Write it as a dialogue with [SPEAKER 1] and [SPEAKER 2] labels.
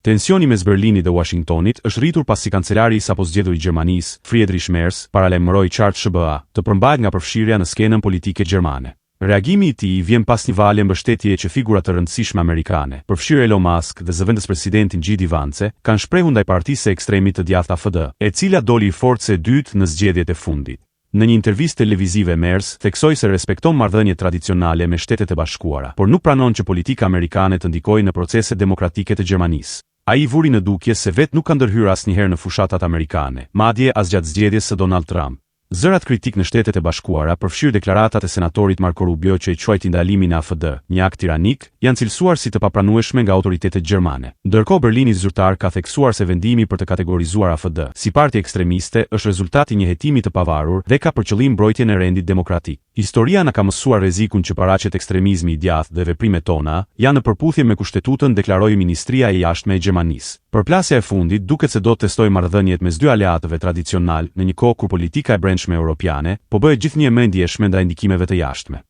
[SPEAKER 1] Tensioni mes Berlinit dhe Washingtonit është rritur pasi kancelari i sapo zgjedhur i Gjermanisë, Friedrich Merz, paralajmëroi qartë SBA të përmbahet nga përfshirja në skenën politike gjermane. Reagimi i tij vjen pas një valje mbështetje që figura të rëndësishme amerikane, përfshirë Elon Musk dhe zëvendës presidentin J.D. Vance, kanë shprehur ndaj partisë së ekstremit të djathtë AfD, e cila doli i fortë së dytë në zgjedhjet e fundit. Në një intervistë televizive Merz theksoi se respekton marrëdhëniet tradicionale me Shtetet e Bashkuara, por nuk pranon që politika amerikane të ndikojë në proceset demokratike të Gjermanisë. Ai vuri në dukje se vetë nuk ka ndërhyrë asnjëherë në fushatat amerikane, madje as gjatë zgjedhjes së Donald Trump. Zërat kritik në Shtetet e Bashkuara, përfshirë deklaratat e senatorit Marco Rubio që i quajti ndalimin e AfD, një akt tiranik, janë cilësuar si të papranueshme nga autoritetet gjermane. Ndërkohë Berlini zyrtar ka theksuar se vendimi për të kategorizuar AfD si parti ekstremiste është rezultati i një hetimi të pavarur dhe ka për qëllim mbrojtjen e rendit demokratik. Historia na ka mësuar rrezikun që paraqet ekstremizmi i djathtë dhe veprimet tona janë në përputhje me Kushtetutën, deklaroi Ministria e Jashtme e Gjermanisë. Përplasja e fundit duket se do të testojë marrëdhëniet mes dy aleatëve tradicional në një kohë kur politika e brendshme europiane po bëhet gjithnjë më e ndjeshme ndaj ndikimeve të jashtme.